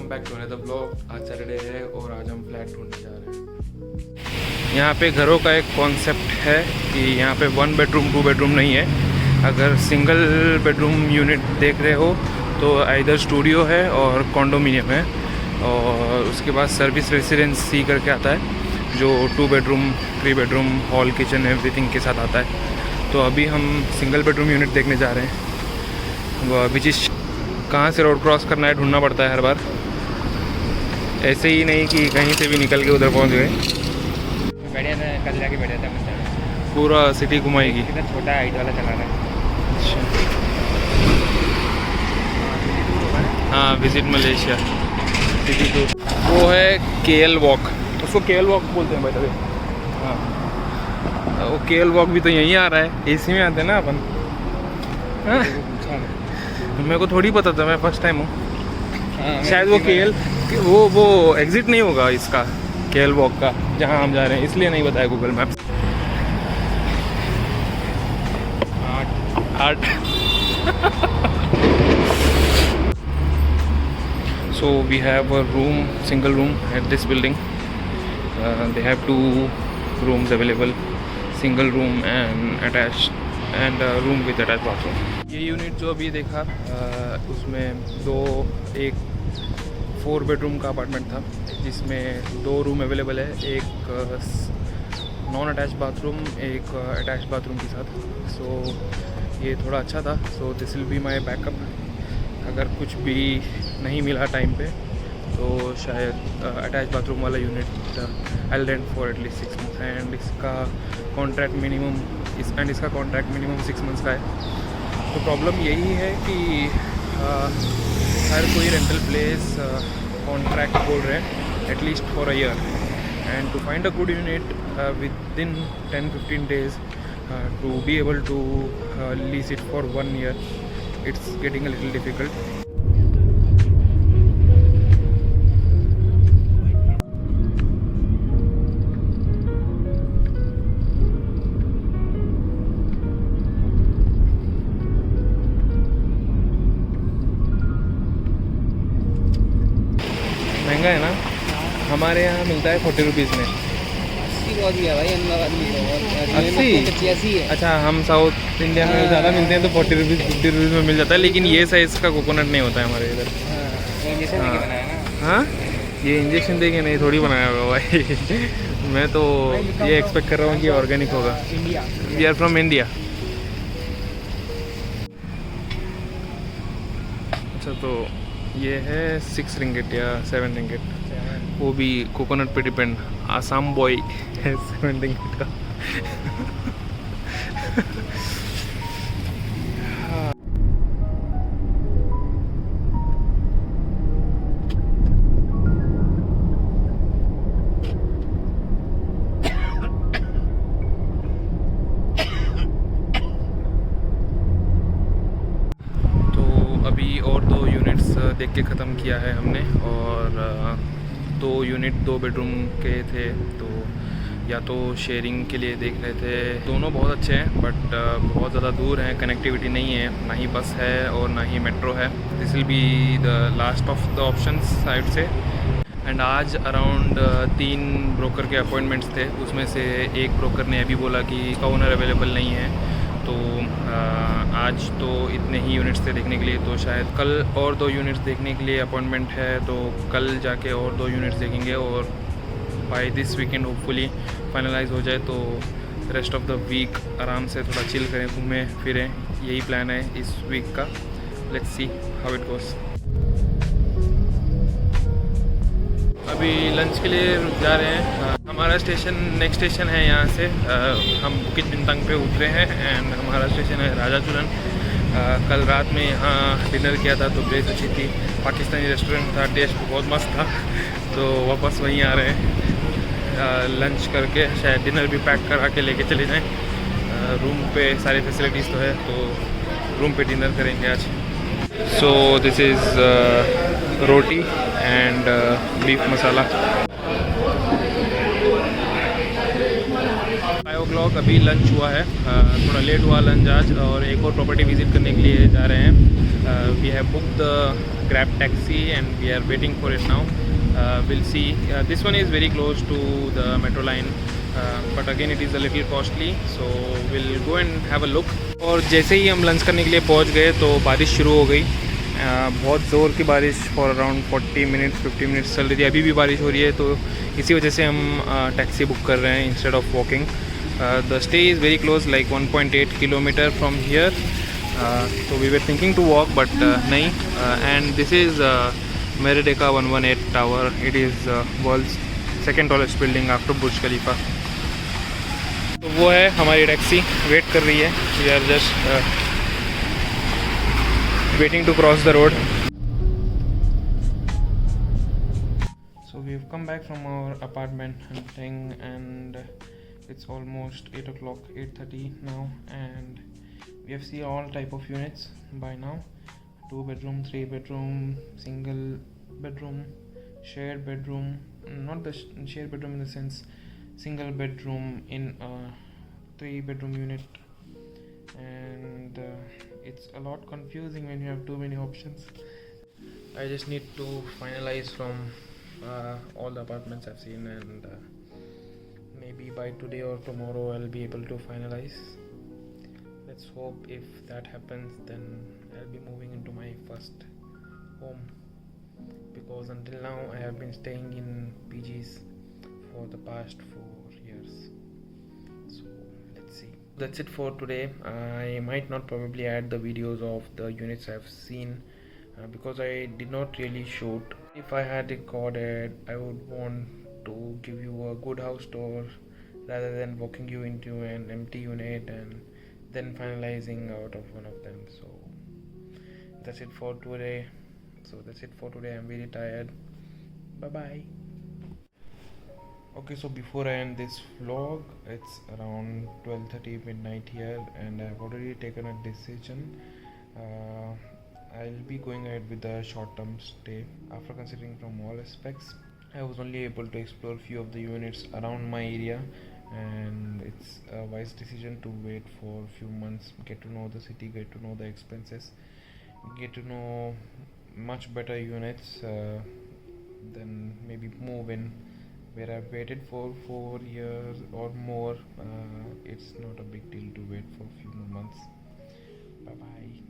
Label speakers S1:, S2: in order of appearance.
S1: Welcome back to another blog. आज Saturday है और आज हम फ्लैट ढूंढने जा रहे हैं। यहाँ पे घरों का एक कॉन्सेप्ट है कि यहाँ पे 1 बेडरूम 2 बेडरूम नहीं है। अगर सिंगल बेडरूम यूनिट देख रहे हो तो इधर स्टूडियो है और कॉन्डोमिनियम है, और उसके बाद सर्विस रेसिडेंसी करके आता है जो 2 bedroom 3 bedroom hall kitchen everything के साथ आता है। तो अभी हम सिंगल बेडरूम यूनिट देखने जा रहे हैं। वो अभी चीज़ कहाँ से रोड क्रॉस करना है ढूंढना पड़ता है हर बार, ऐसे ही नहीं कि कहीं से भी निकल के उधर पहुँच गए।
S2: बढ़िया था, कल जाके बढ़िया था मतलब
S1: पूरा सिटी घुमाएगी।
S2: कितना छोटा हाइट वाला चला रहा है।
S1: हाँ, विजिट मलेशिया सिटी टूर। वो है KL वॉक, उसको KL वॉक बोलते हैं भाई तभी। हाँ, वो KL वॉक भी तो यहीं आ रहा है, AC में आते हैं ना अपन। हाँ, मेरे को थोड़ी पता था, मैं फर्स्ट टाइम हूँ। शायद वो KL वो एग्जिट नहीं होगा इसका KL वॉक का जहाँ हम जा रहे हैं, इसलिए नहीं बताया Google maps. 8 So we have a room, single room at this building. They have 2 rooms available, single room and attached, and a room with attached bathroom. ये यूनिट जो अभी देखा उसमें एक 4 बेडरूम का अपार्टमेंट था जिसमें 2 रूम अवेलेबल है, एक नॉन अटैच बाथरूम, एक अटैच बाथरूम के साथ। सो ये थोड़ा अच्छा था। So this will be my backup. अगर कुछ भी नहीं मिला टाइम पे तो शायद अटैच बाथरूम वाला unit I rent for at least 6 months, and इसका कॉन्ट्रैक्ट मिनिमम 6 मंथ्स का है। तो प्रॉब्लम यही है कि हर कोई रेंटल प्लेस कॉन्ट्रैक्ट बोल रहे हैं at least for a year, and to find a good unit within 10-15 days to be able to lease it for 1 year, it's getting a little difficult. महंगा है ना, हमारे यहाँ मिलता है 40 रुपीज़ में।
S2: 80 है भाई, अहमदाबाद में
S1: 80 है। अच्छा, हम साउथ इंडिया में ज़्यादा मिलते हैं तो 40 रुपीज़ 50 रुपीज़ में मिल जाता है, लेकिन ये साइज़ का कोकोनट नहीं होता है हमारे इधर। हाँ, ये इंजेक्शन दे के नहीं थोड़ी बनाया होगा भाई। मैं तो ये एक्सपेक्ट कर रहा हूँ कि ऑर्गेनिक होगा। We are from India. अच्छा, तो ये है 6 रिंगिट या 7 रिंगिट, वो भी कोकोनट पे डिपेंड। आसाम बॉय है 7 रिंगिट का। अभी और 2 यूनिट्स देख के ख़त्म किया है हमने, और 2 यूनिट 2 बेडरूम के थे, तो या तो शेयरिंग के लिए देख रहे थे। दोनों बहुत अच्छे हैं बट बहुत ज़्यादा दूर हैं, कनेक्टिविटी नहीं है, ना ही बस है और ना ही मेट्रो है। This will be the last of the options side से। एंड आज अराउंड 3 ब्रोकर के अपॉइंटमेंट्स थे, उसमें से एक ब्रोकर ने अभी बोला कि इसका ओनर अवेलेबल नहीं है। तो आज तो इतने ही यूनिट्स थे देखने के लिए, तो शायद कल और 2 यूनिट्स देखने के लिए अपॉइंटमेंट है, तो कल जाके और 2 यूनिट्स देखेंगे, और by this weekend hopefully finalise हो जाए, तो रेस्ट ऑफ द वीक आराम से थोड़ा चिल करें, घूमें फिरें। यही प्लान है इस वीक का। Let's see how it goes. अभी लंच के लिए जा रहे हैं। हमारा स्टेशन नेक्स्ट स्टेशन है यहाँ से। हम बुकित बिंतंग पे उतरे हैं एंड हमारा स्टेशन है राजाचूरन। कल रात में यहाँ डिनर किया था तो प्लेस अच्छी थी, पाकिस्तानी रेस्टोरेंट था, टेस्ट बहुत मस्त था, तो वापस वहीं आ रहे हैं लंच करके। शायद डिनर भी पैक करा के लेके चले जाएं। रूम पे सारी फैसिलिटीज़ तो है, तो रूम पे डिनर करेंगे आज। So this is roti and beef masala. 5 o'clock अभी लंच हुआ है. थोड़ा लेट हुआ लंच आज और एक और प्रॉपर्टी विजिट करने के लिए जा रहे हैं. We have book the grab taxi and we are waiting for it now. Will see. This one is very close to the metro line but again it is a little costly, so will go and have a look. और जैसे ही हम lunch करने के लिए पहुंच गए तो बारिश शुरू हो गई. बहुत ज़ोर की बारिश फॉर अराउंड 40 मिनट्स 50 मिनट्स चल रही थी. अभी भी बारिश हो रही है, तो इसी वजह से हम टैक्सी बुक कर रहे हैं instead of walking. The stay is very close, like 1.8 kilometre from here. तो we were thinking to walk but नहीं. And this is Merdeka 118 tower. It is world's second tallest building after Burj Khalifa. तो वो है हमारी taxi, wait कर रही है. We are just waiting to cross the road. So we've come back from our apartment hunting and it's almost 8 o'clock, 8:30 now, and we have seen all type of units by now. 2 bedroom, 3 bedroom, single bedroom, shared bedroom. Not the shared bedroom in the sense single bedroom in a 3 bedroom unit. And it's a lot confusing when you have too many options. I just need to finalize from all the apartments I've seen, and maybe by today or tomorrow I'll be able to finalize. Let's hope if that happens, then I'll be moving into my first home, because until now I have been staying in PGs for the past 4 years. So let's see. That's it for today. I might not probably add the videos of the units I've seen because I did not really shoot. If I had recorded, I would want to give you a good house tour rather than walking you into an empty unit and then finalizing out of one of them. So that's it for today. I'm very tired. Bye bye. Okay, so before I end this vlog, it's around 12:30 midnight here and I've already taken a decision. I'll be going ahead with the short-term stay. After considering from all aspects, I was only able to explore few of the units around my area, and it's a wise decision to wait for a few months, get to know the city, get to know the expenses, get to know much better units, then maybe move in. Where I've waited for 4 years or more, it's not a big deal to wait for a few more months. Bye bye.